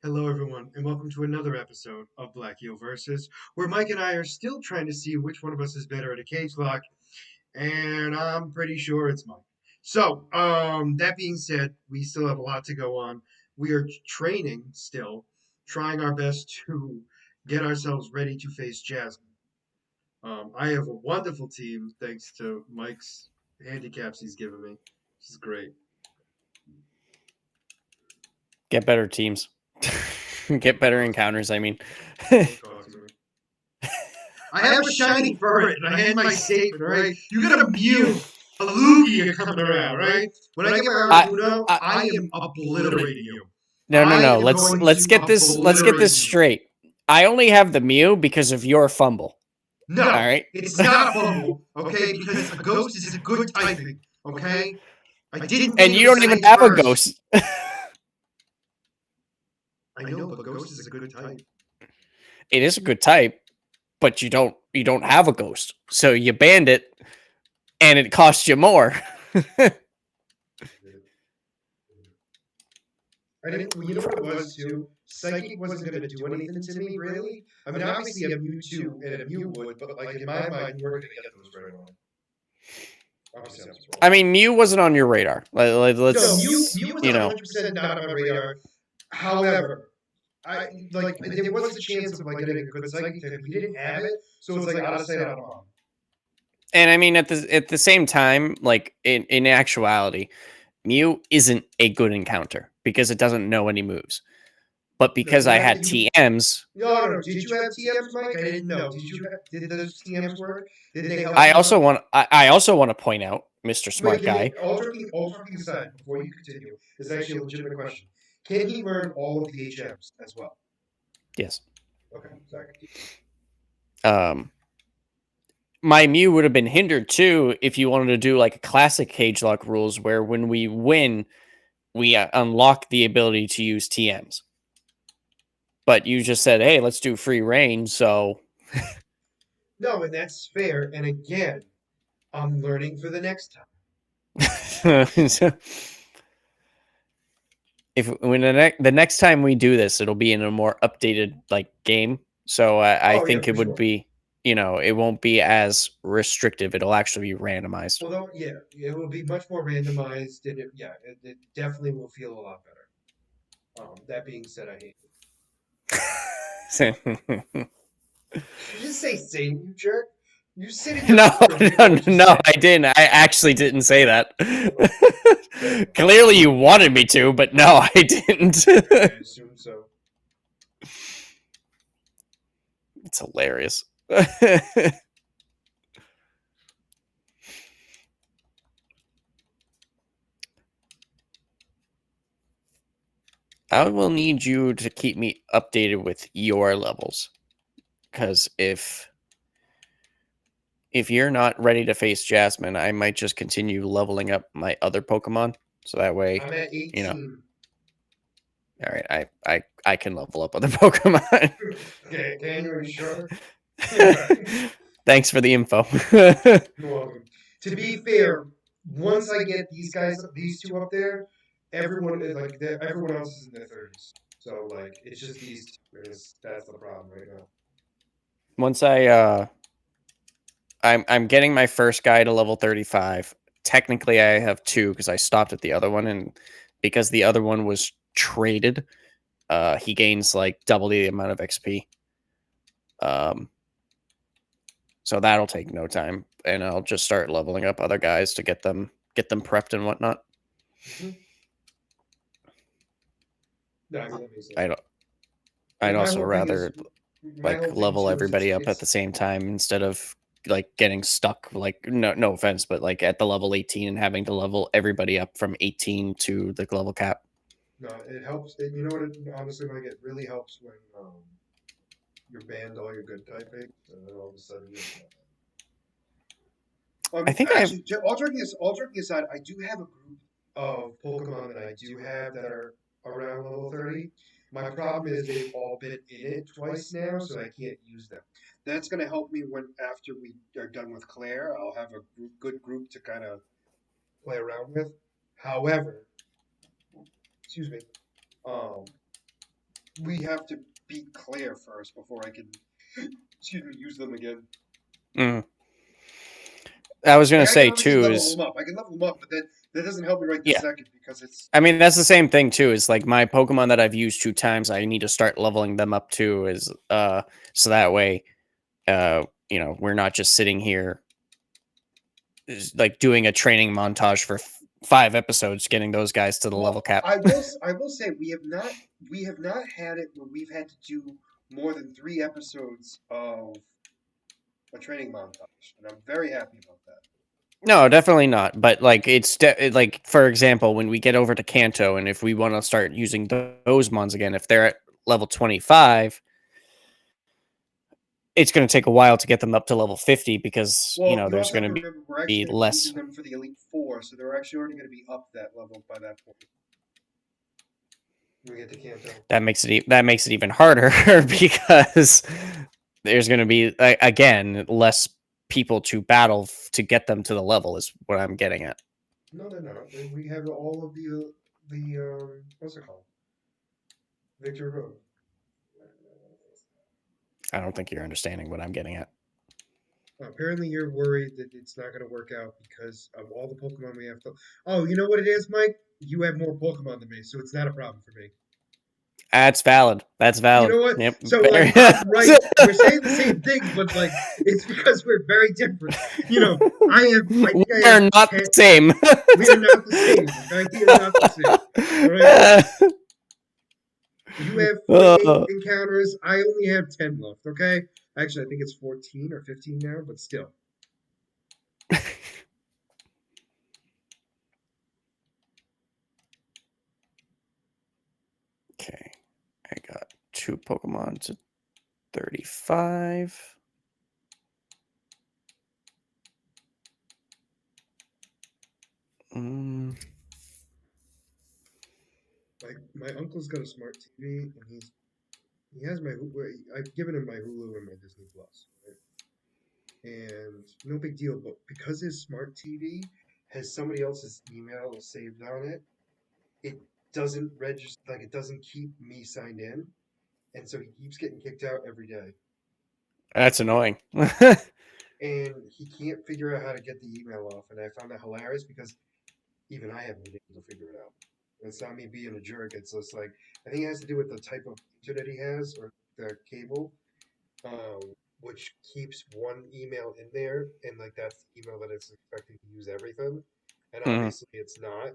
Hello, everyone, and welcome to another episode of Black Heel Versus, where Mike and I are still trying to see which one of us is better at a cage lock, and I'm pretty sure it's Mike. That being said, we still have a lot to go on. We are training still, trying our best to get ourselves ready to face Jasmine. I have a wonderful team thanks to Mike's handicaps he's given me. This is great. Get better teams. Get Don't better talk to me. encounters, I mean. Don't talk to me. I have a shiny ferret, and I had my statement, right? You got a Mew, a Lugia coming around, right? When I get my I, Articuno, I I am obliterating you. no no I no. am Let's going let's to get this obliterate you. straight. I only have the Mew because of your fumble. All No, right. it's not a fumble, okay? Because a ghost is a good typing, okay? I didn't And think you of don't even psychic have a first. ghost. I know, but ghost is a good type. It is a good type, but you don't have a ghost. So you banned it and it costs you more. I didn't. Well, you know what it was too. Psychic wasn't going to do anything to me, really. I mean, obviously a Mewtwo and a Mew would, but like in my mind, you weren't going to get those right away. Obviously, I was wrong. I mean, Mew wasn't on your radar. No, Let's Mew was you know. 100% not on my radar. However, I like there was a chance of like getting a good psychic type. We didn't have it, so it's like out of sight, out of mind. And I mean, at the same time, like in actuality, Mew isn't a good encounter because it doesn't know any moves. But No, because I had TMs, no. Did you have TMs, Mike? I didn't know. Did those TMs work? Did they help you out? I also want to point out, Mr. Wait, Smart can Guy. he, all joking aside, before you continue, this is actually a legitimate question. Can he learn all of the HMs as well? Yes. Okay, sorry. Um, my Mew would have been hindered too if you wanted to do like a classic cage lock rules where when we win, we unlock the ability to use TMs. But you just said, "Hey, let's do free reign." So No, and that's fair. And again, I'm learning for the next time. if when the next time we do this, it'll be in a more updated like game. So I Oh yeah, think it for would sure. be, it won't be as restrictive. It'll actually be randomized. Although, yeah, it will be much more randomized, and it definitely will feel a lot better. That being said, I hate it. Did you just say "same," you jerk? You sit in your No, corner and think about no, what you no, said. I didn't. I actually didn't say that. Oh, fair enough. Clearly, you wanted me to, but no, I didn't. I assume so. It's hilarious. I will need you to keep me updated with your levels, because if you're not ready to face Jasmine, I might just continue leveling up my other Pokemon, so that way, I'm at you know. 18. All right, I can level up other Pokemon. Okay, can you? Are you sure? Thanks for the info. You're welcome. To be fair, once I get these two up there, everyone else is in their 30s. So like, it's just these two. That's the problem right now. Once I'm getting my first guy to level 35. Technically, I have two because I stopped at the other one, and because the other one was traded, he gains like double the amount of XP. Um, so that'll take no time, and I'll just start leveling up other guys to get them prepped and whatnot. Mm-hmm. No, I mean, that makes sense. I'd I I'd mean, also rather my like whole thing level too is everybody up at the same time instead of like getting stuck, like no offense, but like at the level 18 and having to level everybody up from 18 to the level cap. no, it helps. You know what? Honestly, like it really helps when you're banned all your good typing, and then all of a sudden you're I think I have. actually, all joking aside, I do have a group of Pokemon that I do have that are around level 30. My problem is they've all been in it twice now, so I can't use them. That's going to help me when after we are done with Claire. I'll have a good group to kind of play around with. However, excuse me, um, we have to beat Claire first before I can, excuse me, use them again. Mm. I was gonna Like I can say obviously too level is them up. I can level them up, but that doesn't help me right this yeah. second because it's I mean that's the same thing too. Is like my Pokemon that I've used 2 times. I need to start leveling them up too. Is so that way we're not just sitting here like doing a training montage for 5 episodes, getting those guys to the level well. cap. I will say we have not had it where we've had to do more than 3 episodes of a training montage, and I'm very happy about that. No, definitely not. But like like for example, when we get over to Kanto, and if we want to start using those mons again, if they're at level 25, it's going to take a while to get them up to level 50 because Well, you there's also have going to to remember we're be actually going to be less. using them for the Elite Four, so they're actually already going to be up that level by that point when we get to Kanto. That makes it even harder because there's going to be again less people to battle to get them to the level is what I'm getting at. No, they're not. We have all of the what's it called? Victor Road. I don't think you're understanding what I'm getting at. Apparently, you're worried that it's not going to work out because of all the Pokemon we have to. Oh, you know what it is, Mike? You have more Pokemon than me, so it's not a problem for me. That's valid. That's You valid. know what? Yep. So, like, Very. I'm right. We're saying the same thing, but like, it's because we're very different. I think I have We're not the 10. same. We are not the same. Okay, we are not the same. All right. You have 48 Uh, encounters. I only have 10 left. Okay. Actually, I think it's 14 or 15 now, but still. okay, I got 2 Pokemon to 35. Mm, My uncle's got a smart TV, and he has my I've given him my Hulu and my Disney Plus, right? And no big deal, but because his smart TV has somebody else's email saved on it, it doesn't register, like it doesn't keep me signed in, and so he keeps getting kicked out every day, that's annoying. and he can't figure out how to get the email off. And I found that hilarious because even I haven't been able to figure it out. It's not me being a jerk. It's just like I think it has to do with the type of internet he has or the cable, which keeps one email in there, and like that's the email that it's expecting to use everything, and Mhm, obviously it's not,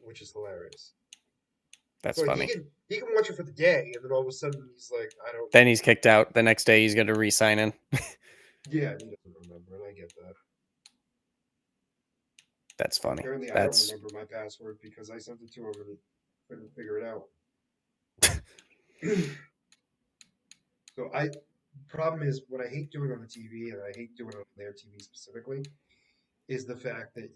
which is hilarious. that's So like funny. he can watch it for the day, and then all of a sudden he's like, I don't. Then he's kicked out. The next day he's going to re-sign in. Yeah, he doesn't remember, and I get that. That's funny. Apparently, I don't That's remember my password because I sent it to him and couldn't figure it out. So I problem is what I hate doing on the TV, and I hate doing it on their TV specifically, is the fact that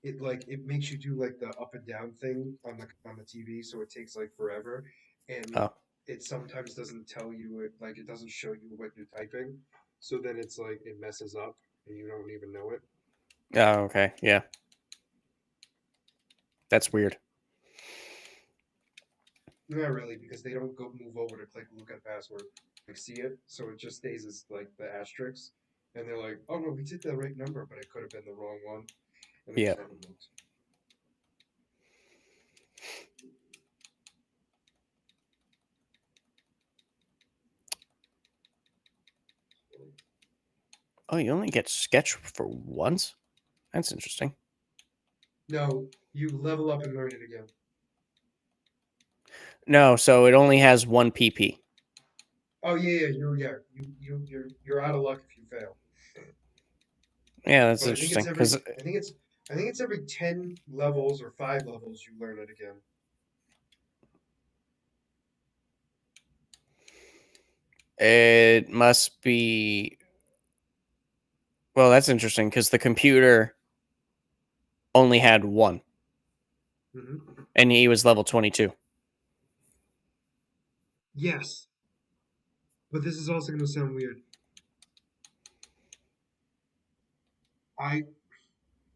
it makes you do like the up and down thing on the TV, so it takes like forever, and oh it sometimes doesn't tell you it like it doesn't show you what you're typing, so then it's like it messes up and you don't even know it. oh okay yeah, that's weird. Not really because they don't go move over to click look at password, like see it, so it just stays as like the asterisk, and they're like, oh no, we did the right number, but it could have been the wrong one, and they Yeah. just never looked. Oh, you only get sketch for once. That's interesting. No, you level up and learn it again. No, so it only has one PP. Oh you're out of luck if you fail. Yeah, that's But interesting because I think it's every 10 levels or 5 levels you learn it again. it must be. Well, that's interesting because the computer only had one, Hmm. and he was level 22. Yes, but this is also going to sound weird. I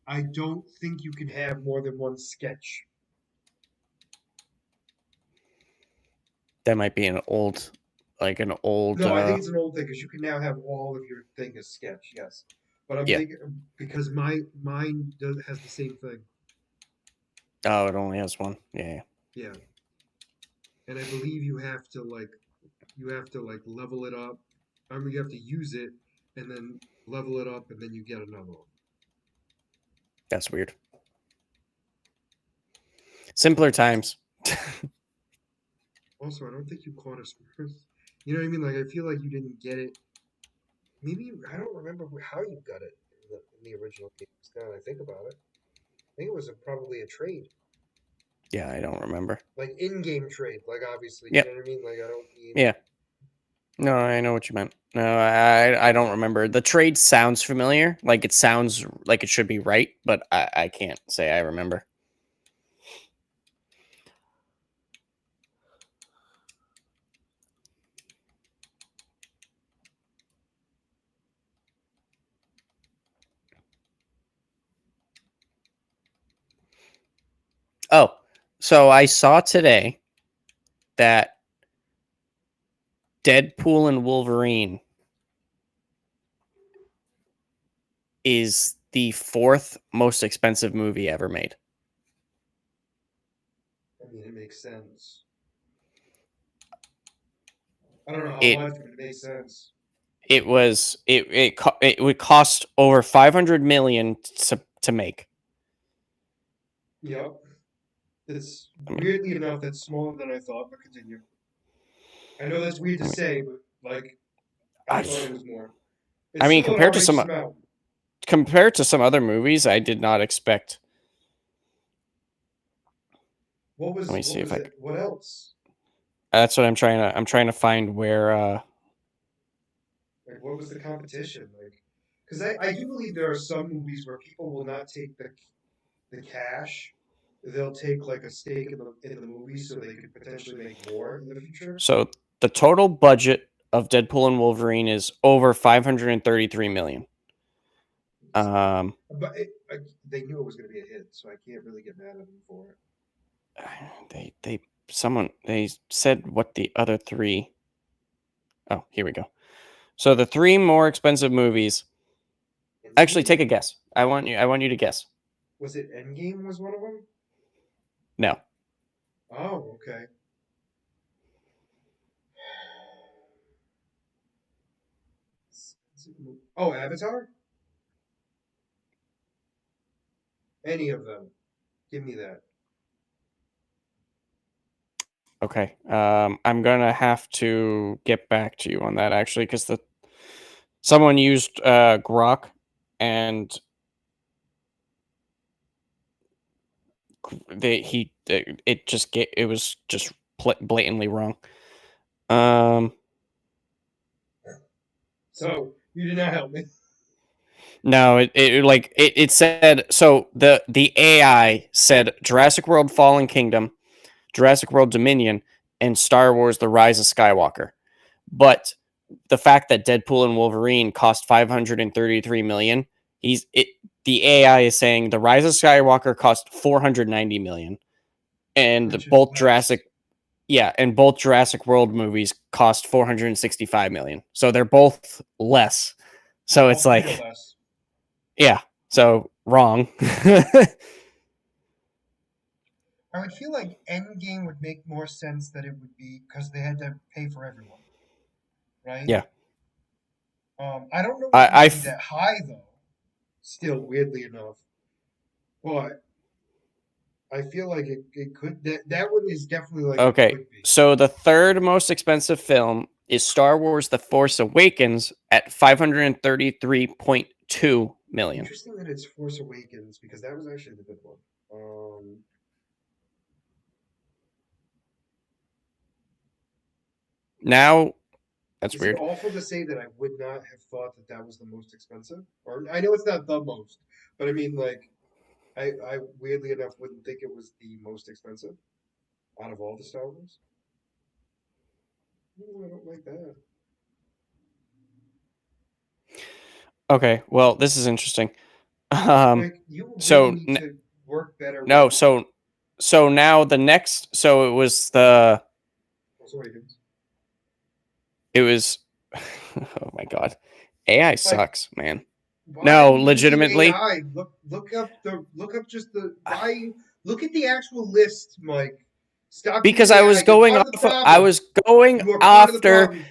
I don't think you can have more than one sketch. That might be an old. No, I think it's an old thing because you can now have all of your thing as sketch. Yes, but I'm Yeah. thinking because has the same thing. Oh, it only has one. Yeah. Yeah, and I believe you have to like level it up. I mean, you have to use it and then level it up, and then you get another one. That's weird. Simpler times. Also, I don't think you caught us first. You know what I mean? Like, I feel like you didn't get it. Maybe I don't remember how you got it in the original games. Now that I think about it, I think it was probably a trade, Yeah, I don't remember. like in-game trade. Like, obviously, you know Yep. what I mean? Like, I don't mean. Yeah. No, I know what you meant. No, I don't remember. The trade sounds familiar. Like it sounds like it should be right, but I can't say I remember. Oh, so I saw today that Deadpool and Wolverine is the fourth most expensive movie ever made. I mean, it makes sense. I don't know how It much, but it makes sense. it would cost over 500 million to make. Yep. It's I mean, weirdly enough that's smaller than I thought. But continue. I know that's weird to I mean, say, but like, I I, thought it was more. I It's mean still an outrageous amount. compared to some other movies, I did not expect. Let me What see if was I. it? What else? That's what I'm trying to find where. Like, what was the competition? Like, because I do believe there are some movies where people will not take the cash. They'll take like a stake in the movie so they could potentially make more in the future. So the total budget of Deadpool and Wolverine is over 533 million. Um, But they knew it was going to be a hit, so I can't really get mad at them for it. they someone they said what the other three. Oh, here we go. So the three more expensive movies. Actually, Endgame? take a guess. I want you to guess. Was it Endgame? Was one of them? No. Oh, okay. Oh, Avatar? Any of them? Give me that. Okay. I'm gonna have to get back to you on that actually, because the someone used Grok, and it just it was just blatantly wrong. Um, So you did not help me. no, it said so the AI said Jurassic World Fallen Kingdom, Jurassic World Dominion, and Star Wars The Rise of Skywalker. But the fact that Deadpool and Wolverine cost 533 million, he's it the AI is saying The Rise of Skywalker cost 490 million, and Which is less. both Jurassic World movies cost 465 million. So they're both less. So Oh, it's way like, less. yeah, so wrong. I would feel like Endgame would make more sense that it would be because they had to pay for everyone, right? Yeah. I don't know if I it would be I that high though. Still, weirdly enough, but I feel like it could. That one is definitely like it Okay. could be. So the third most expensive film is Star Wars The Force Awakens at 533.2 million. Interesting that it's Force Awakens because that was actually the good one. Now, that's Is it weird. awful to say that I would not have thought that that was the most expensive? Or I know it's not the most, but I mean like I weirdly enough wouldn't think it was the most expensive out of all the Star Wars. Ooh, I don't like that. Okay, well, this is interesting. Um Like you really so need to work better with no, so now the next, so it was the Force Awakens. It was. Oh my god, AI Like, sucks, man. why are No, you using legitimately, AI? Look up just the why. Look at the actual list, Mike. Stop because using I AI. was You're going part of the off. I problem. was going You are part of the after problem.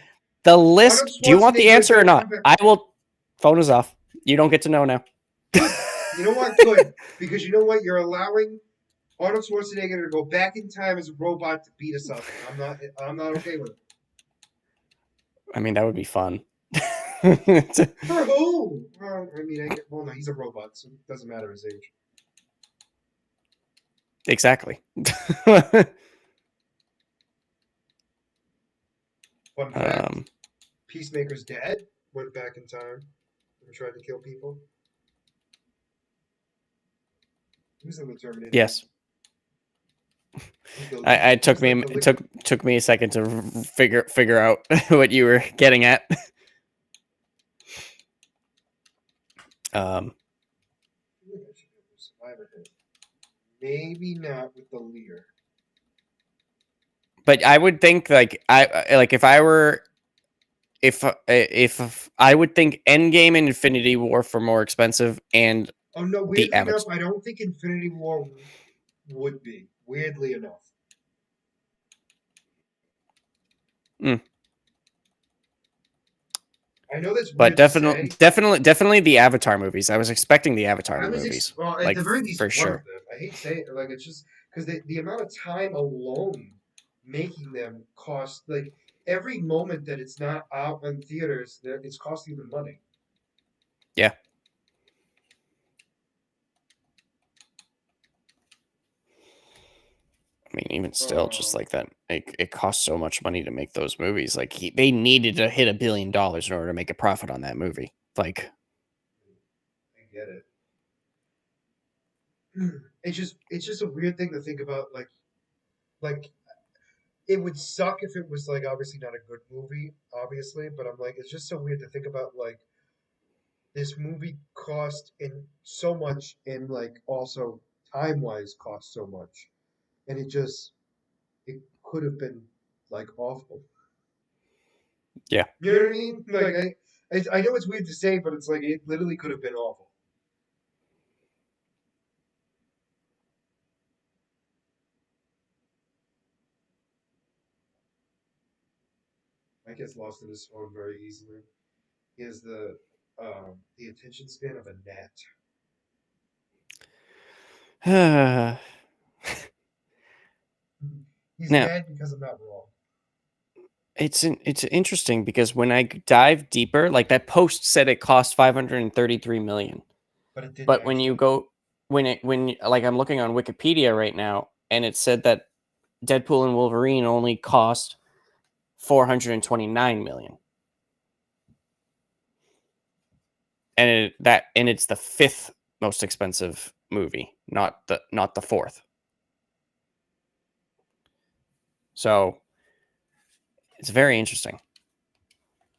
the Arnold list. Do you want the Schwarzenegger is answer or going to not? come back. I will. Phone is off. You don't get to know now. Good. You know what? Good. Because you know what? You're allowing Arnold Schwarzenegger to go back in time as a robot to beat us up, and I'm not okay with it. I mean, that would be fun. For who? Well, no, he's a robot, so it doesn't matter his age. Exactly. Fun fact: um, Peacemaker's dad went back in time and tried to kill people. He was in the Terminator yes, movies. He took was me like the it took me a second to figure out what you were getting at. Um, survivor hit. Maybe not with the leader. but I would think like if I were if I would think Endgame and Infinity War for more expensive and Oh no! the Weirdly enough, Avatar. I don't think Infinity War would be. Weirdly enough, Mm. I know that's But weird to say. definitely the Avatar movies. I was expecting the Avatar movies, Well, at like the very least for one of sure. them. I hate saying it, like it's just because the amount of time alone making them cost like every moment that it's not out in theaters, it's costing them money. Yeah, I mean, even still, just Um, like that, it costs so much money to make those movies. Like they needed to hit $1 billion in order to make a profit on that movie. Like, I get it. It's just a weird thing to think about. Like it would suck if it was like obviously not a good movie, obviously, but I'm like it's just so weird to think about like this movie cost in so much and like also time wise cost so much, and it could have been like awful. yeah, You know what I mean? Like I know it's weird to say, but it's like it literally could have been awful. I gets lost in his phone very easily. He has the attention span of a gnat. now He's mad because I'm not wrong, it's interesting because when I dive deeper, like that post said it cost 533 million, but it didn't but when you actually. go like I'm looking on Wikipedia right now, and it said that Deadpool and Wolverine only cost 429 million. And it's the fifth most expensive movie, not the fourth. So it's very interesting.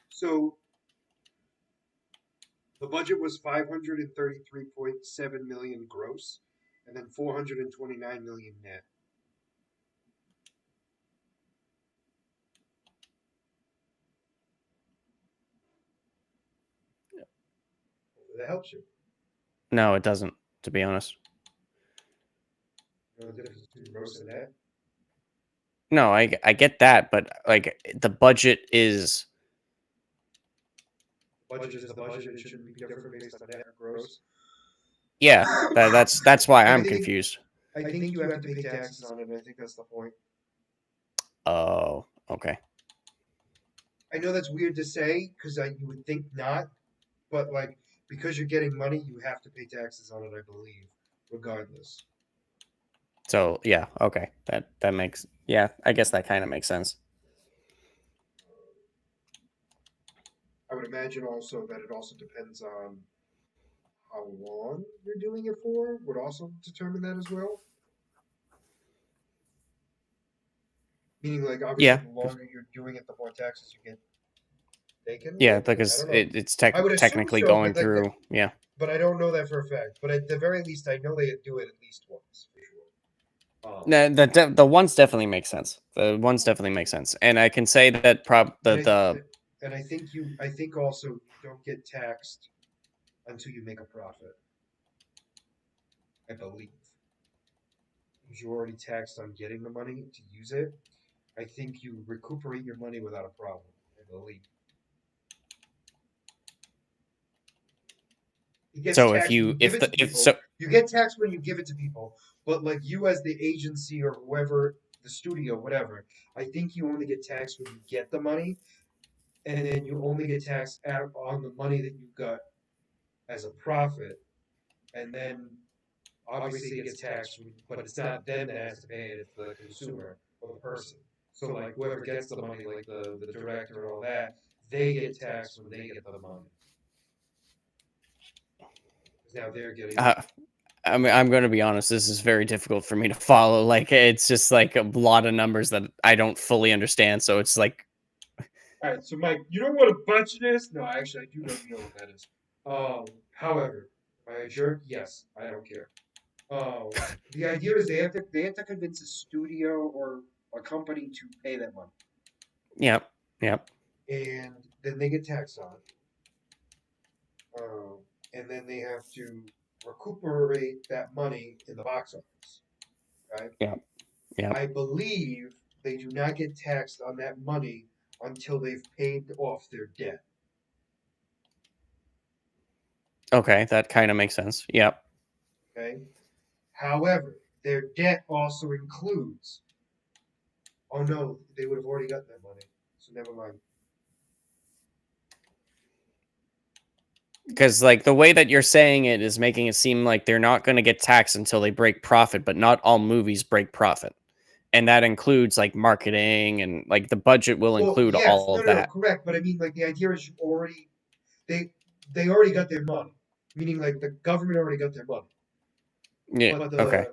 So the budget was 533.7 million gross, and then 429 million net. That helps you. No, it doesn't, to be honest. You know the difference between gross and net. No, I get that, but like the budget is The budget is the budget. It shouldn't be different based on net or gross. yeah, that's why I'm Everything. confused. I think you have to pay taxes on it. And I think that's the point. Oh, okay. I know that's weird to say because you would think not, but like because you're getting money, you have to pay taxes on it. I believe, regardless. So yeah, okay. That makes yeah, I guess that kind of makes sense. I would imagine also that it also depends on how long you're doing it for. Would also determine that as well. Meaning, like obviously, Yeah, the 'cause- longer you're doing it, the more taxes you get taken yeah, with. I because don't know. it's I would assume technically so, going through. Yeah, but I don't know that for a fact. But at the very least, I know they do it at least once for sure. Um, No, the ones definitely make sense. The ones definitely make sense, and I can say that and I the and I think also you don't get taxed until you make a profit. I believe because you're already taxed on getting the money to use it. I think you recuperate your money without a problem. I believe it gets so if taxed when you you give it to if people. so You get taxed when you give it to people, but like you as the agency or whoever, the studio, whatever, I think you only get taxed when you get the money, and then you only get taxed on the money that you got as a profit, and then obviously it gets taxed, but it's not them that has to pay it; it's the consumer or the person. So like whoever gets the money, like the director and all that, they get taxed when they get the money because now they're getting. uh, I mean, I'm going to be honest, this is very difficult for me to follow. Like, it's just like a lot of numbers that I don't fully understand. So it's like, All right, so Mike, you know what a budget is? No, actually, I do know you know what that is. However, am I a jerk? Yes, I don't care. The idea is they have to convince a studio or a company to pay that money, yep, yep, and then they get taxed on it. And then they have to recuperate that money in the box office. Right? yep, yep. I believe they do not get taxed on that money until they've paid off their debt. Okay, that kind of makes sense. Yep. Okay. However, their debt also includes. Oh no, they would have already got that money. So never mind. Because like the way that you're saying it is making it seem like they're not going to get taxed until they break profit, but not all movies break profit. And that includes like marketing and like the budget will Well, include yes, all no, of no, no, that. correct. But I mean, like the idea is you already they they already got their money, meaning like the government already got their money. Yeah. But Okay.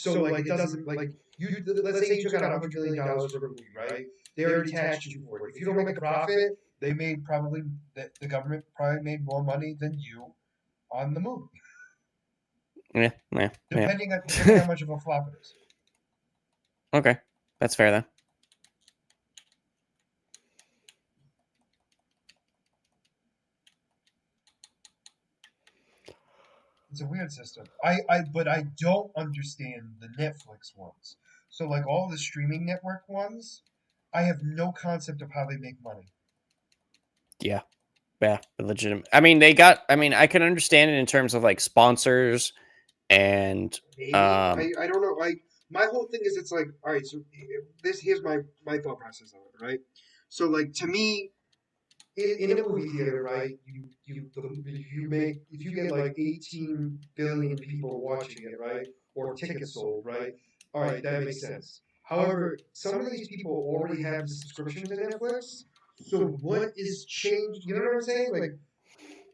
like it doesn't like let's say you took out $100 million for a movie, right? They already taxed you for it. If you don't make a profit, they made probably the government probably made more money than you on the movie, Yeah. Yeah. Yeah. depending on how much of a flop it is. Okay. That's fair then. It's a weird system. But I don't understand the Netflix ones. So like all the streaming network ones, I have no concept of how they make money. Yeah. Yeah. Legitimate. I mean, they got. I mean, I can understand it in terms of like sponsors and Maybe um. I don't know. My whole thing is it's like all right. So this here's my thought process on it. Right. So like to me, in a movie theater, right? If you get like 18 billion people watching it, right, or tickets sold, right? All right, that makes sense. However, some of these people already have the subscription to Netflix. So what is changed? You know what I'm saying? Like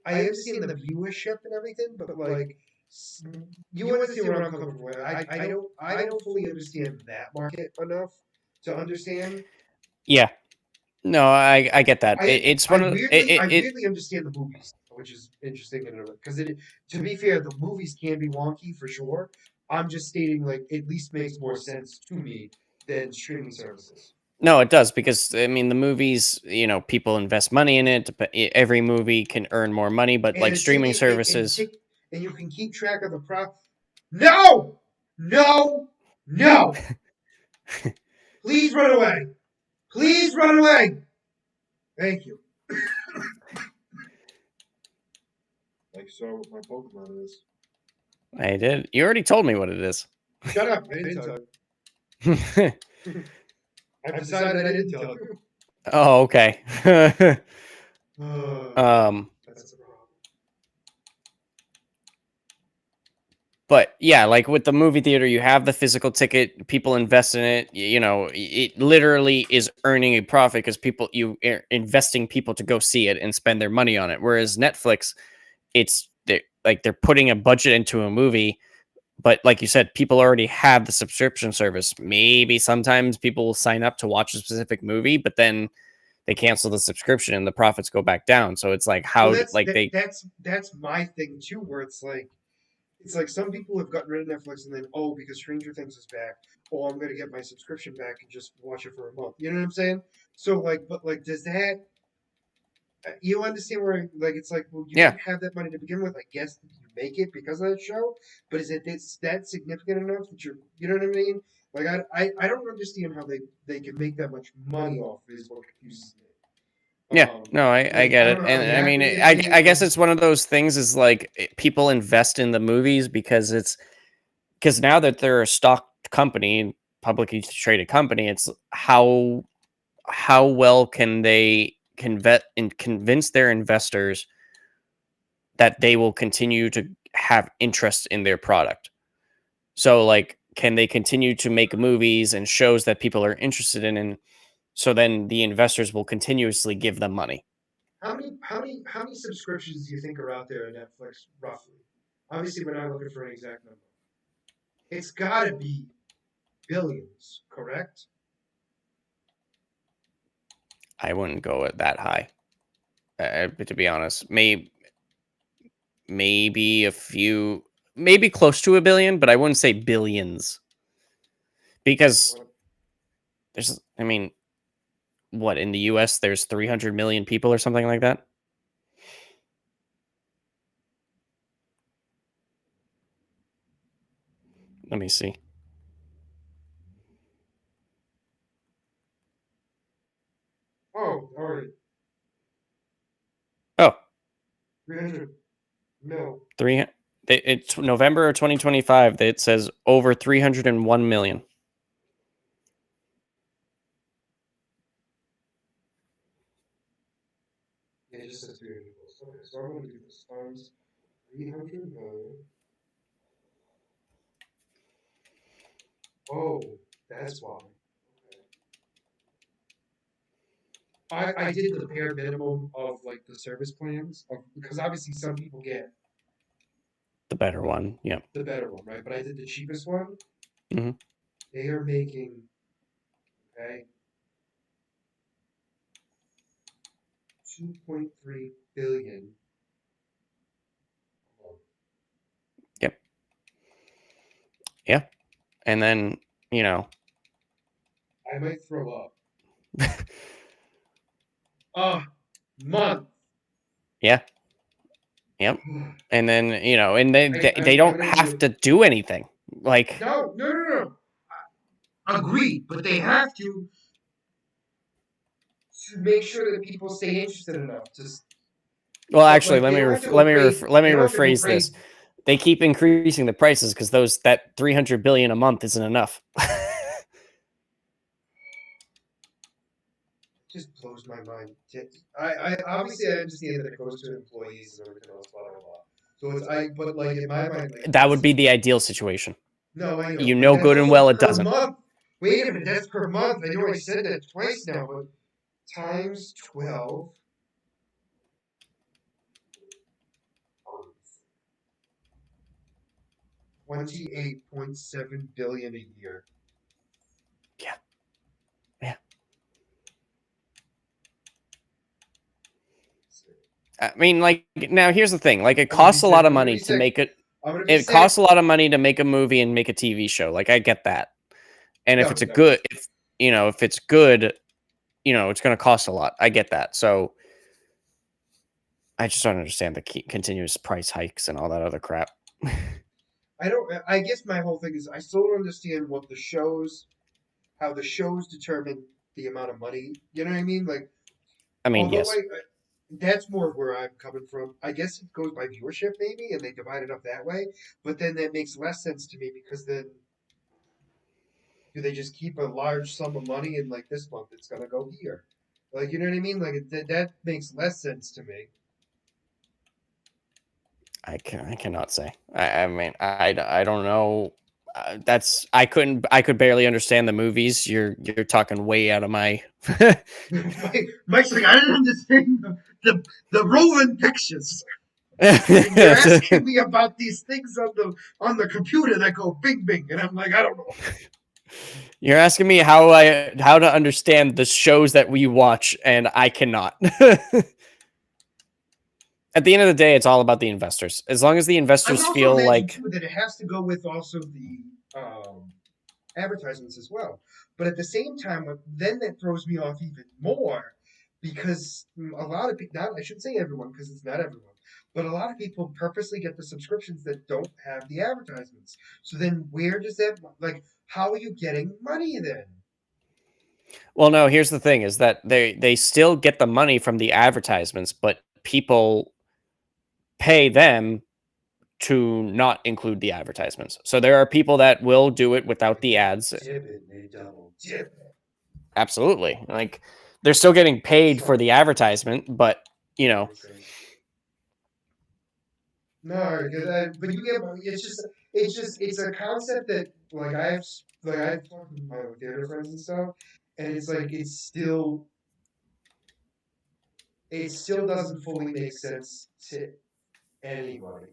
I understand the viewership and everything, but like you understand where I'm coming from. I don't fully understand that market enough to understand. Yeah. No, I get that. It's one of I it. weirdly understand the movies, which is interesting because it. To be fair, the movies can be wonky for sure. I'm just stating like at least makes more sense to me than streaming services. No, it does because I mean the movies. People invest money in it. Every movie can earn more money, but And like the streaming ticket services. and you can keep track of the pro. No, no, no! Please run away! Please run away! Thank you. Like so, my Pokemon is. I did. You already told me what it is. Shut up! I didn't tell you. I've decided I didn't tell you. Oh, okay. um, That's the problem. but yeah, like with the movie theater, you have the physical ticket. People invest in it. It literally is earning a profit because you are investing people to go see it and spend their money on it. Whereas Netflix, they're putting a budget into a movie. But like you said, people already have the subscription service. Maybe sometimes people will sign up to watch a specific movie, but then they cancel the subscription and the profits go back down. So it's like Well, how like they that's my thing too, where it's like it's like some people have gotten rid of Netflix and then, oh, because Stranger Things is back, oh, I'm gonna get my subscription back and just watch it for a month. You know what I'm saying? So like, but like, does that you understand where like it's like, well, you Yeah, didn't have that money to begin with. I guess you make it because of that show, but is it it's that significant enough that you're, you know what I mean? Like I don't understand how they can make that much money off is what confuses me. yeah. No, I Like get I don't it, know how and the I mean, acting gets I made. guess it's one of those things. Is like people invest in the movies because now that they're a stock company, publicly traded company, it's how well can they convince their investors that they will continue to have interest in their product. So like can they continue to make movies and shows that people are interested in, and so then the investors will continuously give them money. How many subscriptions do you think are out there on Netflix roughly? Obviously, we're not looking for an exact number. It's got to be billions, correct? I wouldn't go at that high. But to be honest, maybe a few, maybe close to a billion, but I wouldn't say billions because What? there's, I mean, what in the U.S. there's 300 million people or something like that. Let me see. Oh, all right, Oh, 300 mil. three. It's November of 2025. It says over 301 million. Yeah, it just says 300 mil. Okay, so I'm gonna do this times 300 million. Oh, that's why. Okay. I did the bare minimum of like the service plans of, because obviously some people get The better one. Yeah. the better one, right? But I did the cheapest one. Hmm. They are making okay 2.3 billion a month. Yep. Yeah. And then you know, I might throw up. A month. yeah. Yep. And then and they I'm don't gonna need have it. to do anything. Like, No, no, no, no. Agreed, but they have to make sure that people stay interested enough. Just, well, but actually, like they don't have to go crazy. let me They don't have to go rephrase this. crazy. They keep increasing the prices because those that 300 billion a month isn't enough. It just blows my mind. I obviously I understand that it goes to employees and everything else, blah blah blah. So it's but like in my mind, like That would that's be the ideal situation. no, I know, You but know that's good and also well it per doesn't. month. Wait a minute, that's per month. I know I said that twice now, but times 12, 28.7 billion a year. Yeah. Yeah. I mean, like, now here's the thing. Like, it I'm gonna be costs a lot sick. of I'm gonna money be to sick. make it. I'm gonna be It sick. costs a lot of money to make a movie and make a TV show. Like, I get that. And if No, it's a no, good, if it's good, it's going to cost a lot. I get that. So I just don't understand the continuous price hikes and all that other crap. I don't. I guess my whole thing is I still don't understand what the shows, how the shows determine the amount of money. You know what I mean? Like, I mean, although yes, that's more where I'm coming from. I guess it goes by viewership maybe, and they divide it up that way. But then that makes less sense to me because then do they just keep a large sum of money and like this month it's gonna go here? Like, you know what I mean? Like that makes less sense to me. I cannot say. I mean, I don't know. That's I could barely understand the movies. You're talking way out of my. Mike's like, I didn't understand the rolling pictures. And you're asking me about these things on the computer that go bing bing, and I'm like, I don't know. You're asking me how to understand the shows that we watch, and I cannot. At the end of the day, it's all about the investors. As long as the I would investors also feel imagine like, too that it has to go with also the advertisements as well. But at the same time, then that throws me off even more because a lot of people, not I should say everyone because it's not everyone, but a lot of people purposely get the subscriptions that don't have the advertisements. So then where does that like? How are you getting money then? well, no, here's the thing is that they still get the money from the advertisements, but people pay them to not include the advertisements. So there are people that will do it without Like the they ads. dip it, they double dip it. Absolutely. Like they're still getting paid for So the advertisement, but you know, I see. No, because but you get it's a concept that like I've talked with my theater friends and stuff, and it's like it still doesn't fully make sense to anybody.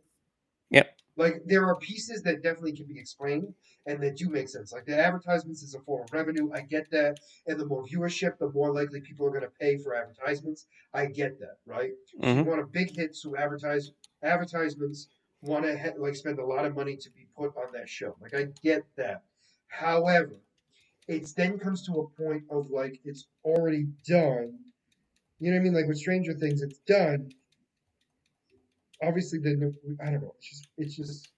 yep. Like there are pieces that definitely can be explained and that do make sense. Like the advertisements is a form of revenue. I get that. And the more viewership, the more likely people are going to pay for advertisements. I get that, right? So you Hmm. want a big hit, so advertisements want to like spend a lot of money to be put on that show. Like I get that. However, it then comes to a point of like it's already done. You know what I mean? Like with Stranger Things, it's done. Obviously, then I don't know. It's just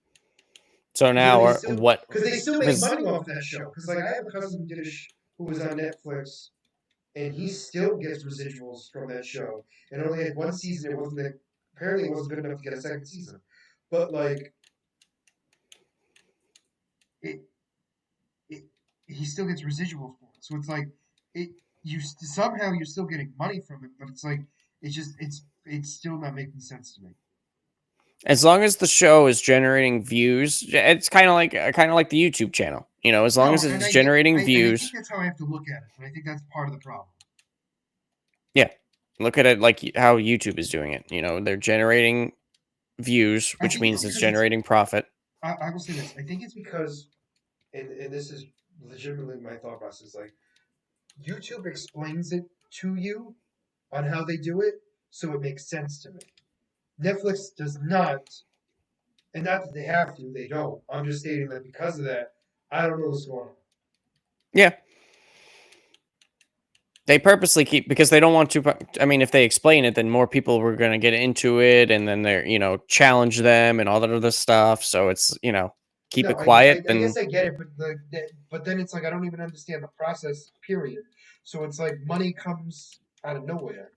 So will now, they or still what? because they still make Because money off that show because like I have a cousin who did who was on Netflix and he still gets residuals from that show and only had one season. It wasn't that apparently it wasn't good enough to get a second season, but like it, it he still gets residuals for it. So it's like it somehow you're still getting money from it, but it's like it's still not making sense to me. as long as the show is generating views, it's kind of like the YouTube channel. You know, as long as No, and it's generating I think views, that's how I have to look at it, and I think that's part of the problem. yeah. Look at it like how YouTube is doing it. You know, they're generating views, I which think it's means it's because it's generating profit. I will say this. I think it's because, and this is legitimately my thought process. Like YouTube explains it to you on how they do it, so it makes sense to me. Netflix does not, and not that they have to. They don't. I'm just stating that because of that, I don't know what's going on. Yeah, they purposely keep because they don't want to. I mean, if they explain it, then more people were going to get into it, and then they're challenge them and all that other stuff. So it's keep No, it quiet. I Then guess I get it, but but then it's like I don't even understand the process. Period. So it's like money comes out of nowhere.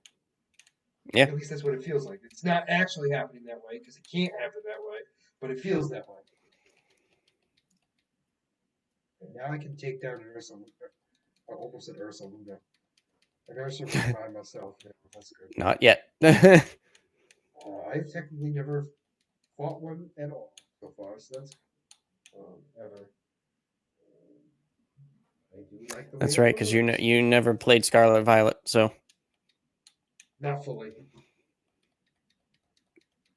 yeah, At least that's what it feels like. It's not actually happening that way because it can't happen that way, but it feels that way. And now I can take down Ursa. I almost said Ursa Luna. An Ursa by myself. Yeah, that's good. not yet. I've technically never fought one at all so far, so that's ever. I do like the way That's it right, because moves. you never played Scarlet Violet, so Not fully.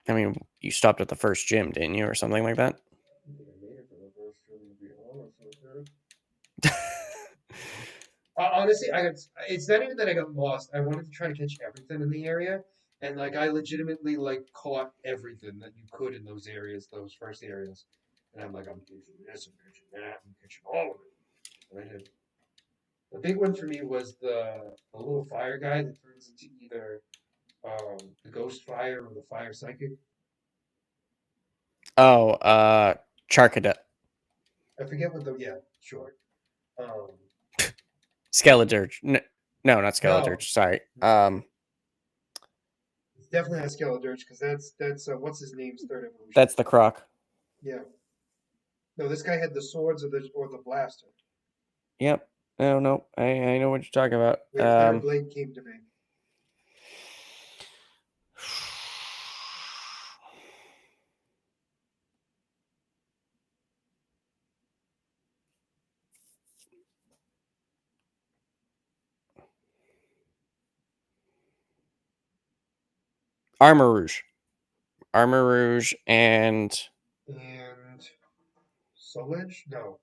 I mean you stopped at the first gym, didn't you, or something like that? I think I made it for the first two to be honest with you. Honestly, it's not even that I got lost. I wanted to try to catch everything in the area, and like I legitimately like caught everything that you could in those areas, those first areas. And I'm like, I'm catching this, I'm catching that, I'm catching all of it. And I did. The big one for me was the little fire guy that turns into either the ghost fire or the fire psychic. Oh, Charcadet. I forget what the sure. Um, Skeledirge. No, not no, Skeledirge. Sorry. no, it's definitely not Skeledirge because that's what's his name's third evolution. That's the Croc. Yeah, no, this guy had the swords or the blaster. Yep. No, no. I know what you're talking about. Wait, third blade came to me. Armor Rouge. Armor Rouge and And Soul Edge? No,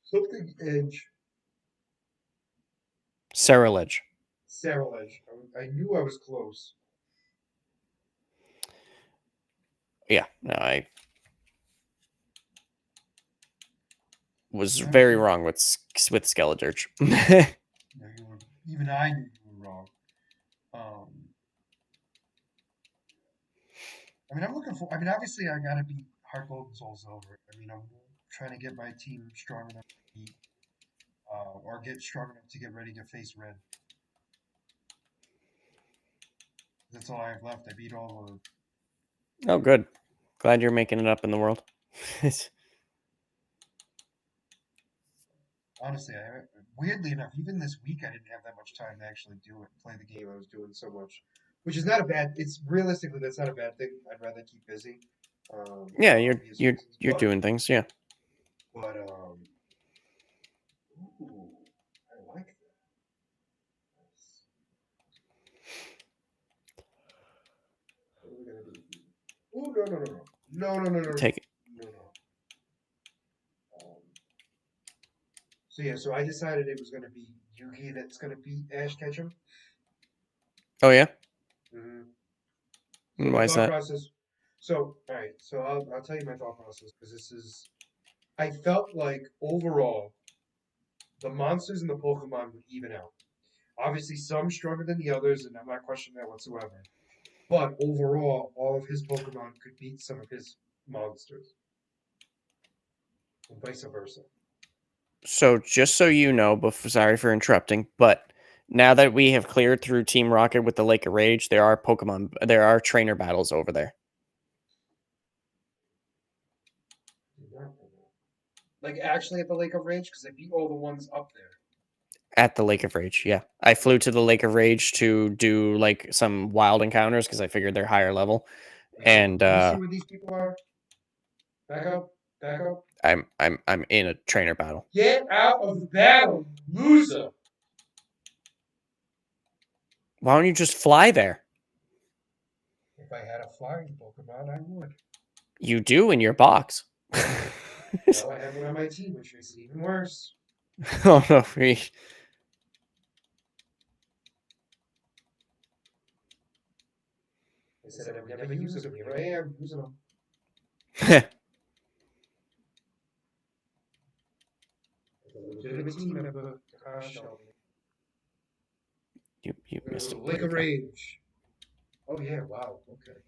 something Edge. Ceruledge. Ceruledge. I knew I was close. Yeah, no, I was I'm trying to very think. wrong with Skeledirge. No, you were. Even I knew you were wrong. Um, I mean, I'm looking for. I mean, obviously, I gotta beat Heart Gold and Soul Silver. I mean, I'm trying to get my team strong enough to beat, or get strong enough to get ready to face Red. That's all I have left. I beat all the. Oh, good. Glad you're making it up in the world. Honestly, weirdly enough, even this week, I didn't have that much time to actually do it, play the game. I was doing so much, which is not a bad. It's realistically that's not a bad thing. I'd rather keep busy, Yeah, for you're obvious you're reasons. you're doing things. Yeah. But ooh, I like this. What are we gonna do here? Oh no no no no no no no no no Take it. no no. Um, so yeah, so I decided it was gonna be Yugi that's gonna beat Ash Ketchum. Oh yeah. hmm So And my why is thought that? process. So all right, so I'll tell you my thought process because this is. I felt like overall the monsters and the Pokemon would even out. Obviously, some stronger than the others, and I'm not questioning that whatsoever. But overall, all of his Pokemon could beat some of his monsters, and vice versa. So just so you know, sorry for interrupting, but now that we have cleared through Team Rocket with the Lake of Rage, there are trainer battles over there Like actually at the Lake of Rage, because I beat all the ones up there. at the Lake of Rage. Yeah, I flew to the Lake of Rage to do like some wild encounters because I figured they're higher level, Hey, hold and on. Let me see where these people are. Back up. Back up. I'm in a trainer battle. Get out of the battle, loser. Why don't you just fly there? If I had a flying Pokemon, I would. You do in your box. Well, I have one on my team, which makes it even worse. Oh no, I said I would never use them. Here I am, using them. As a legitimate team member, Takashi showed me. you We're gonna missed go it. to There Lake you of go. Rage. Oh yeah, wow, okay.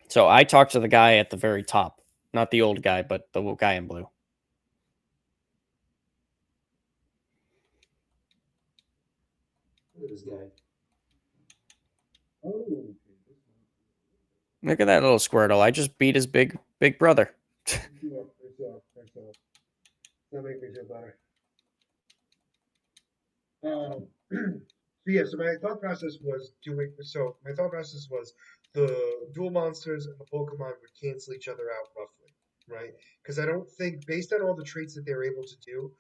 So I talked to the guy at the very top, not the old guy, but the guy in blue. Look at this guy. Oh, Look at that little Squirtle. I just beat his big brother. that makes me feel better. So yeah, so my thought process was doing so. My thought process was the dual monsters and the Pokemon would cancel each other out roughly, right? Because I don't think, based on all the traits that they're able to do,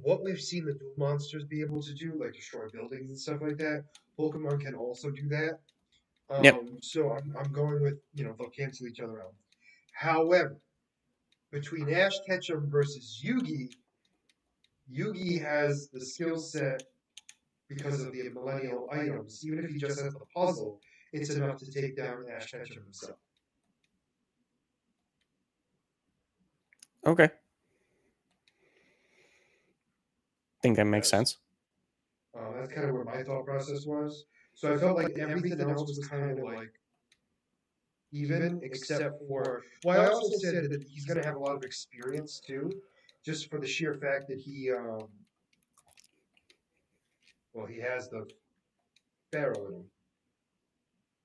what we've seen the dual monsters be able to do, like destroy buildings and stuff like that, Pokemon can also do that. Yep. So I'm going with they'll cancel each other out. However, between Ash Ketchum versus Yugi, Yugi has the skill set because of the millennial items. Even if he just has the puzzle, it's enough to take down Ash Ketchum himself. Okay. Think that makes That's sense. that's kind of where my thought process was. So I felt like everything else was kind of like even, except for. Well, I also said that he's going to have a lot of experience too, just for the sheer fact that he has the Pharaoh in him.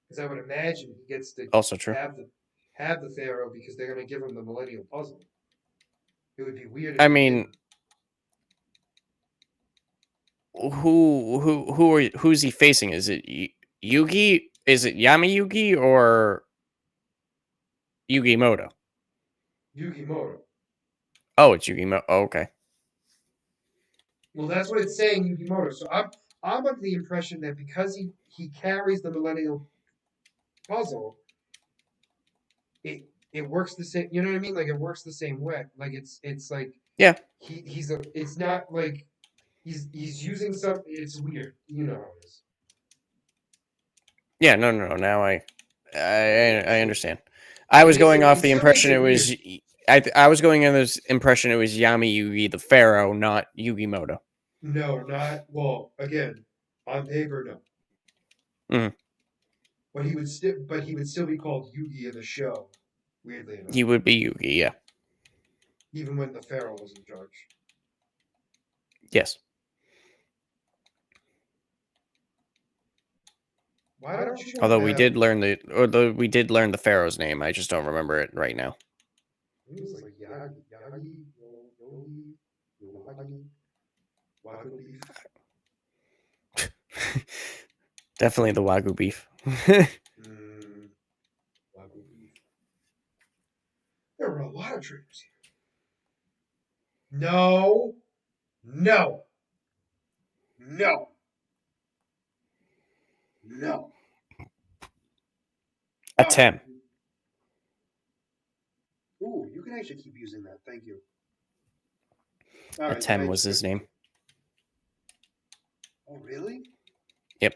Because I would imagine he gets to Also true. have the have the Pharaoh because they're going to give him the Millennial Puzzle. It would be weird if I they mean, didn't. who's he facing? Is it Yugi? Is it Yami Yugi or Yugi Moto? Yugi Moto. Oh, it's Yugi Moto. Oh, okay. Well, that's what it's saying, Yugi Moto. So I'm under the impression that because he carries the Millennial Puzzle, it works the same. You know what I mean? Like it works the same way. Like it's like Yeah. he's a. It's not like He's using some. It's weird. You know how it is. Yeah, no. Now I So understand. I was going off it the still makes impression it it was. weird. I was going on this impression it was Yami Yugi the Pharaoh, not Yugi Moto. No, not well. Again, on paper, no. Mhm. But he would still be called Yugi in the show. Weirdly enough, He would be Yugi, yeah. even when the Pharaoh was in charge. Yes. Why don't you want to Although battle? we did learn the Pharaoh's name, I just don't remember it right now. It was like Yagi, Yogi, Yagi, Wagyu beef. Definitely the Wagyu beef. Mm, Wagyu beef. There were a lot of trainers here. No, no, no, no. A All right. 10. Ooh, you can actually keep using that. Thank you. All A right, 10 thank was you. his name. Oh, really? Yep.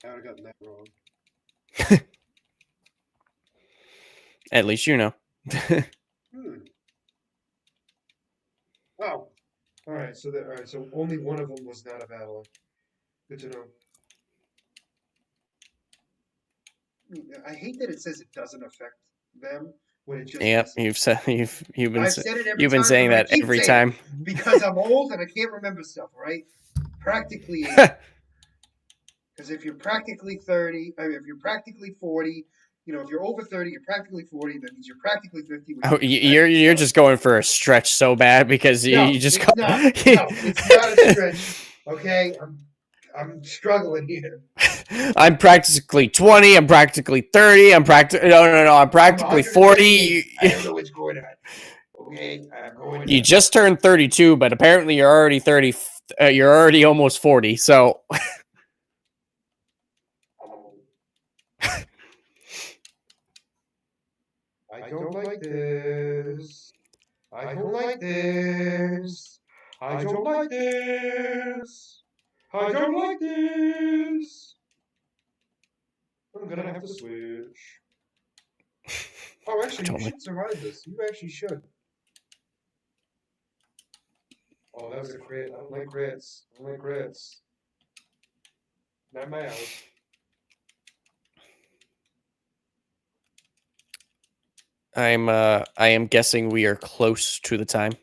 I would have gotten that wrong. At least you know. Hmm. Oh, all right. All right. So only one of them was not a battler. Good to know. I hate that it says it doesn't affect them when it just Yep, doesn't. I've said it every you've been time, and I'm saying gonna that keep every saying it time. because I'm old and I can't remember stuff. All right, practically 80. Because if you're practically 30, I mean, if you're practically 40, if you're over 30, you're practically 40. That means you're practically 50, which Oh, means you're practically you're starting. just going for a stretch so bad because you No, just it's call. not. No, it's not a stretch. Okay, I'm struggling here. I'm practically 20. I'm practically 30. No. I'm I'm practically 138. 40. I don't know which going on. Okay, I'm going You to. just turned 32, but apparently you're already 30. You're already almost 40. So I don't like this. I don't like this. I don't like this. I don't like this. I'm gonna have to switch. Oh, I actually, you don't like. should survive this. You actually should. Oh, that was a crit. I don't like crits. I don't like crits. Not my alley. I am guessing we are close to the time.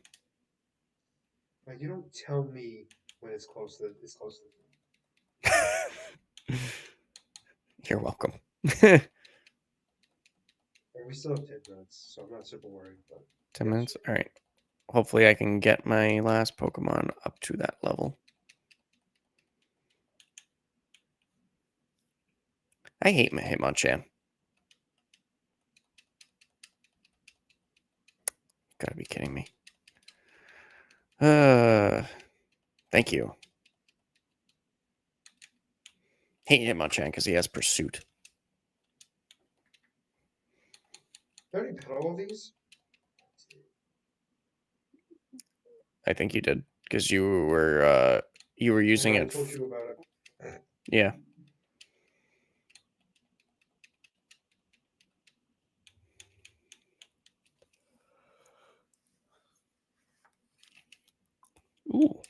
Like, you don't tell me when it's close to the You're welcome. And we still have 10 minutes, so I'm not super worried. But 10 yes, minutes. All right. Hopefully I can get my last Pokemon up to that level. I hate my Hitmonchan. Gotta be kidding me. Thank you. Hate Hitmonchan because he has Pursuit. I already put all of these. I think you did because you were I know using I it. told you about it. Yeah. Ooh.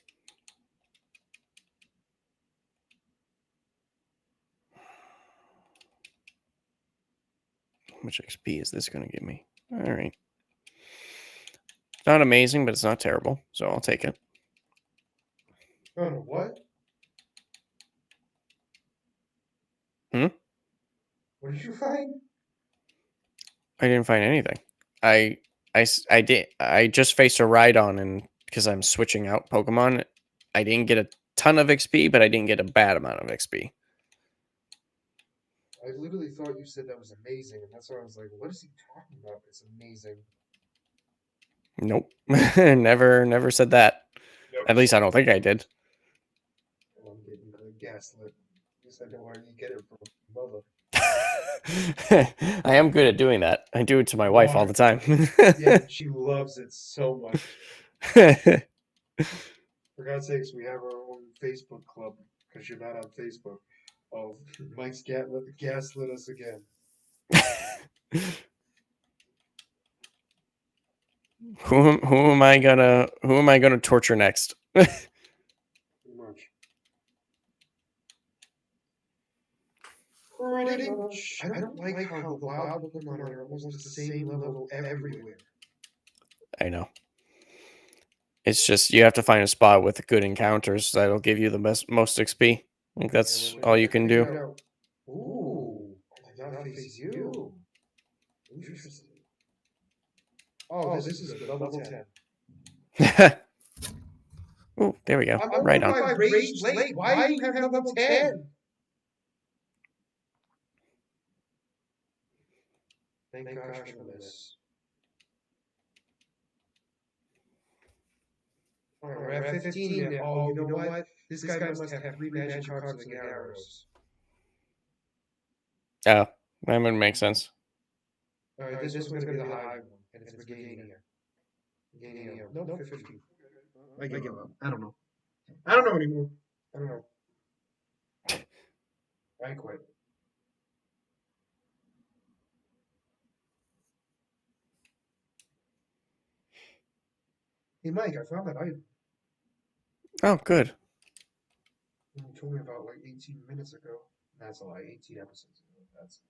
How much XP is this going to give me? All right. Not amazing, but it's not terrible, so I'll take it. Oh no, what? Hmm? What did you find? I didn't find anything. I did. I just faced a Rhydon, and because I'm switching out Pokemon, I didn't get a ton of XP, but I didn't get a bad amount of XP. I literally thought you said that was amazing, and that's why I was like, what is he talking about? It's amazing. Nope. Never said that. No, At you least I said don't think I did. I'm getting gaslit. You said know where you get it from, mother. I am good at doing that. I do it to my You wife all are. the time. Yeah, she loves it so much. For God's sakes, we have our own Facebook club because you're not on Facebook. Oh, Mike's gaslit us again. who am I gonna torture next? Pretty much. Pretty much. I don't like how the wild Pokemon are almost the same level everywhere. I know. It's just you have to find a spot with good encounters that'll give you the most XP. I think And that's we're all gonna you can find do. out. Ooh, I did not face you. Interesting. Oh, this is good. Level 10. Ooh, there we go. I'm Right over on. my rage late. Why do you have level 10? Thank gosh for this. Alright, we're at 15 now. Oh, you know what? This guy must have 3 magic cards so they get arrows. Oh, that would make sense. Alright, this one's gonna be the high one, and it's Meganium. Meganium. Nope, 15. I give up. I don't know. I don't know anymore. I don't know. I quit. Hey, Mike, I found that item Oh, good. you told me about like 18 minutes ago. That's a lie, 18 episodes ago. That's.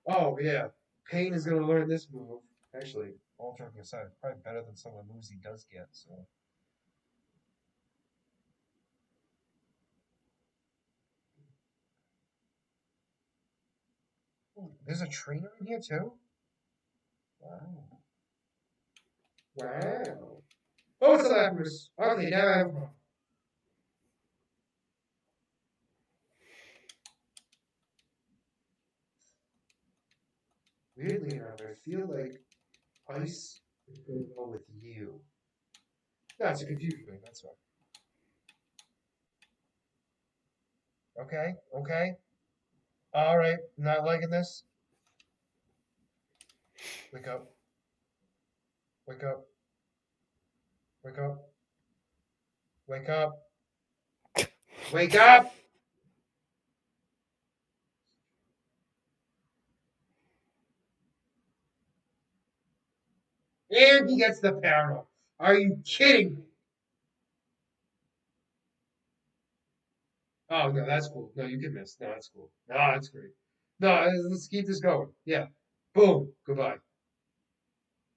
Oh, yeah. Pain is going to learn this move. Actually, all joking aside, it's probably better than some of the moves he does get, so. Ooh, there's a trainer in here, too? Wow. Wow. Oh, it's a Lapras. Okay, now I have a problem. Weirdly enough, I feel like ice is going to go with you. That's a confusion thing, that's fine. Okay, okay. Alright, not liking this. Wake up. Wake up. Wake up. Wake up. Wake up! And he gets the power up. Are you kidding me? Oh, no, that's cool. No, you can miss. No, that's cool. No, that's great. No, let's keep this going. Yeah. Boom. Goodbye.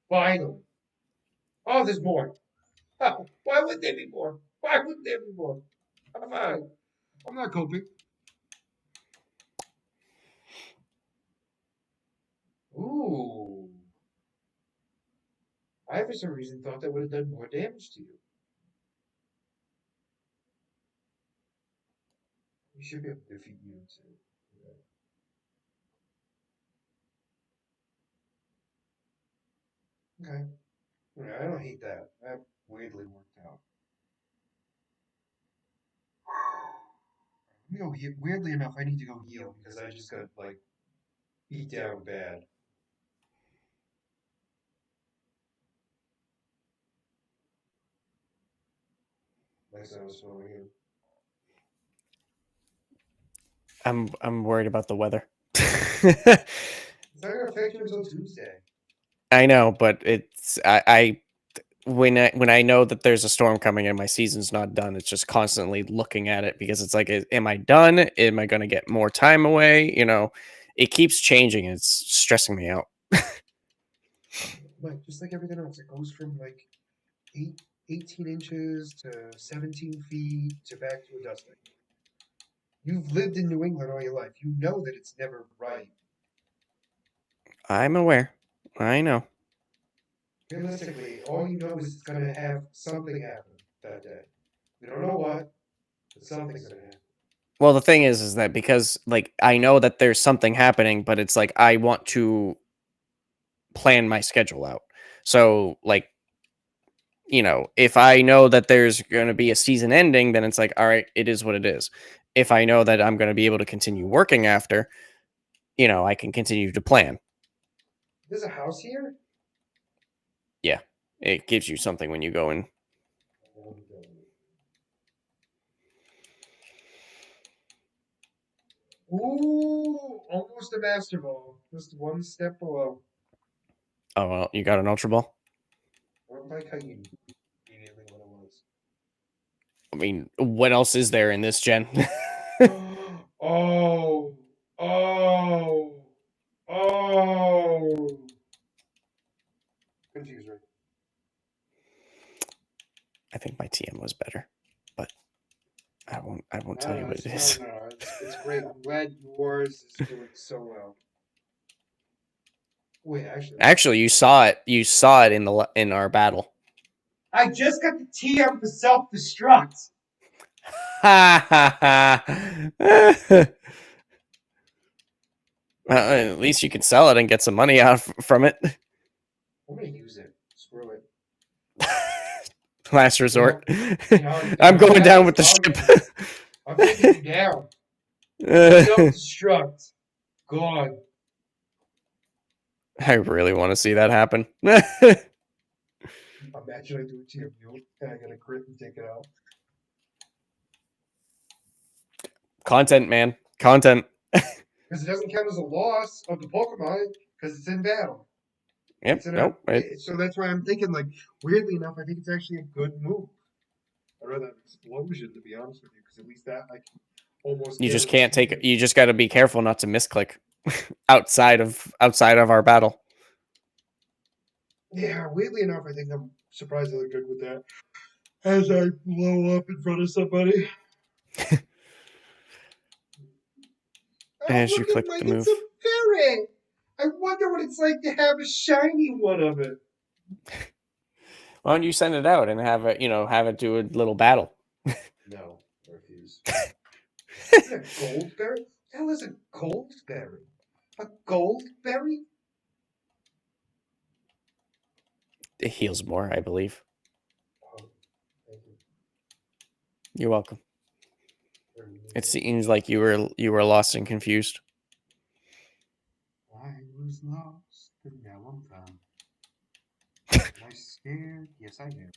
Finally. Oh, there's more. Oh, why wouldn't there be more? Why wouldn't there be more? I'm fine. I'm not coping. Ooh. I, for some reason, thought that would have done more damage to you. We should be able to defeat you, too. Okay. Yeah, I don't hate that. That weirdly worked out. You know, weirdly enough, I need to go heal because I just got like beat down bad. Next time I was swimming in. I'm worried about the weather. It's not gonna affect you until Tuesday. I know, but it's I when I know that there's a storm coming and my season's not done, it's just constantly looking at it because it's like, am I done? Am I going to get more time away? You know, it keeps changing. And it's stressing me out. But just like everything else, it goes from like 18 inches to 17 feet to back to a dusting. You've lived in New England all your life. You know that it's never right. I'm aware. I know. Realistically, all you know is it's gonna have something happen that day. We don't know what, but something's gonna happen. Well, the thing is that because like I know that there's something happening, but it's like I want to plan my schedule out. So like, you know, if I know that there's going to be a season ending, then it's like, all right, it is what it is. If I know that I'm going to be able to continue working after, you know, I can continue to plan. There's a house here? Yeah. It gives you something when you go in. Ooh, almost a master ball. Just one step below. Oh well, you got an ultra ball. I like how you immediately what it was. I mean, what else is there in this gen? Oh, oh, oh. Confuser. I think my TM was better, but I won't. I won't tell you what it No, is. no, it's great. I'm glad yours is doing so well. Wait, actually, Actually, you saw it. You saw it in our battle. I just got the TM for self-destruct. Ha ha ha! At least you can sell it and get some money out from it. I'm gonna use it. Screw it. Last You know, resort. you I'm know going that down is with the dog. ship. I'm taking you down. Self-destruct. God. I really want to see that happen. Imagine I do a TM mute and I get a crit and take it out. Content, man. Content. Because it doesn't count as a loss of the Pokemon because it's in battle. Yep. It's in a. Nope. It, So that's why I'm thinking, like, weirdly enough, I think it's actually a good move. I'd rather have explosion, to be honest with you, because at least that I can almost you just can't guarantee take. it. You just got to be careful not to misclick outside of our battle. Yeah, weirdly enough, I think I'm surprisingly good with that. As I blow up in front of somebody. Oh, As you look at click Mike, the it's a move. ferret! I wonder what it's like to have a shiny one of it. Why don't you send it out and have it? Have it do a little battle. No, I refuse. Is it a goldberry? What the hell is a goldberry? A goldberry? It heals more, I believe. Oh, thank you. You're welcome. Very It needed. seems like you were lost and confused. I was lost, but now I'm found. Am I scared? Yes, I am.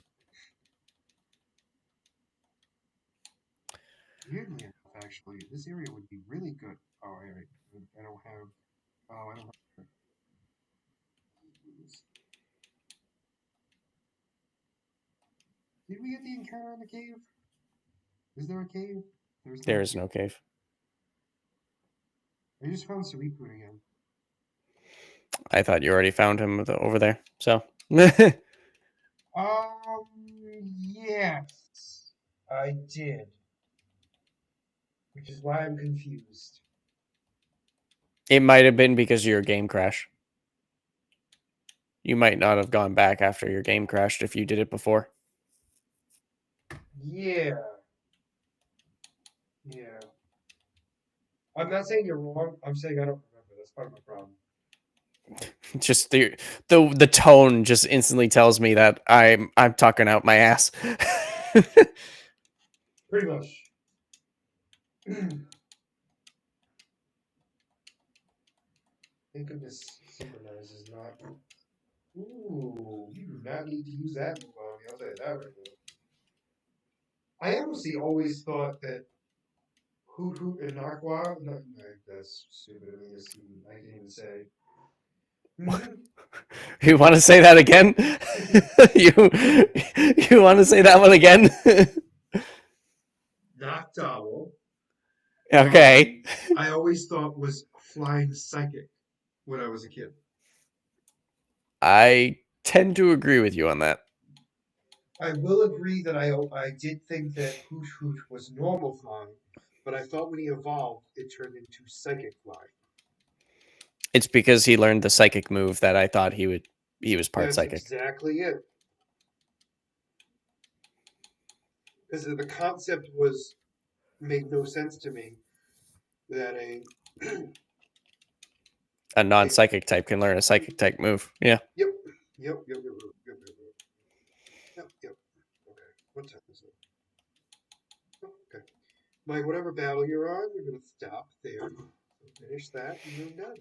Weirdly enough, actually, this area would be really good. Oh, I don't have. Oh, I don't have. Did we get the encounter in the cave? Is there a cave? There's There no is cave. no cave. I just found Suicune again. I thought you already found him over there. So Yes, I did. Which is why I'm confused. it might have been because of your game crash. You might not have gone back after your game crashed if you did it before. Yeah, yeah. I'm not saying you're wrong. I'm saying I don't remember. That's part of my problem. Just the tone just instantly tells me that I'm talking out my ass. Pretty much. Thank goodness synchronize is not. Ooh, you do not need to use that move on me. I'll tell you that right now. I honestly always thought that Hoot Hoot and Narquois. No, no, that's stupid. I mean, I can't even say. Mm-hmm. You want to say that again? you you want to say that one again? Noctowl. Okay. I always thought was flying psychic when I was a kid. I tend to agree with you on that. I will agree that I did think that Hoot Hoot was normal flying, but I thought when he evolved, it turned into psychic flying. It's because he learned the psychic move that I thought he was part That's psychic. exactly it. Because the concept was made no sense to me that A a non-psychic type can learn a psychic type move. Yeah. yep, yep. Yep. Okay, what time is it? Oh, okay, Mike. Whatever battle you're on, you're gonna stop there. So finish that, and you're done.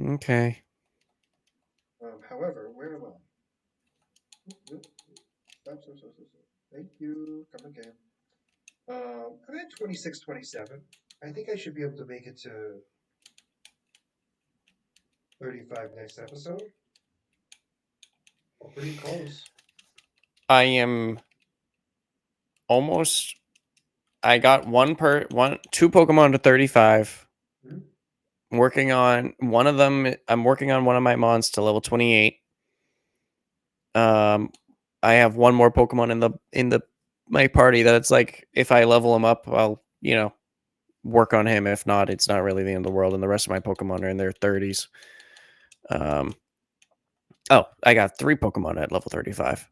Okay. However, where am I? Nope. Stop, stop, stop, stop, stop. Thank you. Come again. I'm at 26, 27. I think I should be able to make it to 35 next episode. Pretty close. I am almost. I got two Pokemon to 35. Hmm? Working on one of them. I'm working on one of my mons to level 28. Um, I have one more Pokemon in the my party that it's like if I level him up, I'll work on him. If not, it's not really the end of the world. And the rest of my Pokemon are in their 30s. Um, oh, I got three Pokemon at level 35,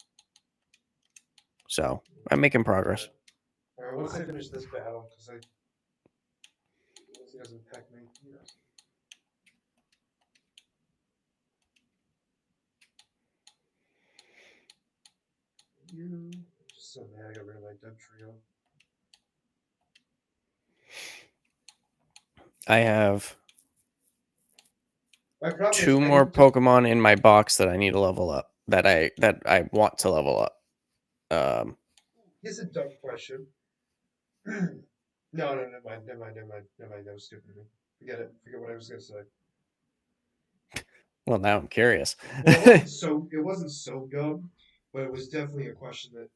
so I'm making progress. All right, once I finish this battle, because I once he doesn't peck me, you. Just so mad I got rid of my dumb trio. I have My problem is two I more need to. Pokemon in my box that I need to level up. That I want to level up. Um, Here's a dumb question. No, no, never mind, never mind, never mind, never mind. That was stupid of me. Forget it. Forget what I was gonna say. well, now I'm curious. Well, it wasn't so dumb, but it was definitely a question that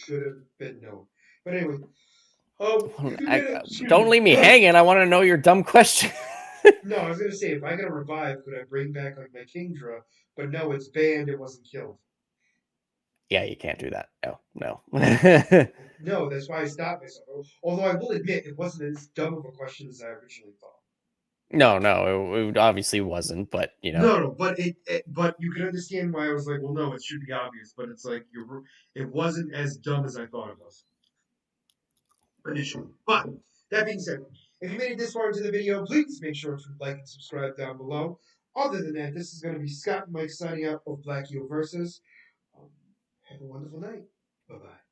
should have been known. But anyway, if you get it, excuse Don't me. leave me hanging. I want to know your dumb question. No, I was gonna say if I get a revive, could I bring back like my Kingdra? But no, it's banned. It wasn't killed. Yeah, you can't do that. No, no. No, that's why I stopped myself. Although I will admit, it wasn't as dumb of a question as I originally thought. No, no, it obviously wasn't, but No, no, but but you can understand why I was like, well, no, it should be obvious. But it's like it wasn't as dumb as I thought it was initially. But that being said, if you made it this far into the video, please make sure to like and subscribe down below. Other than that, this is going to be Scott and Mike signing out of Black Heel Versus. Um, have a wonderful night. Bye bye.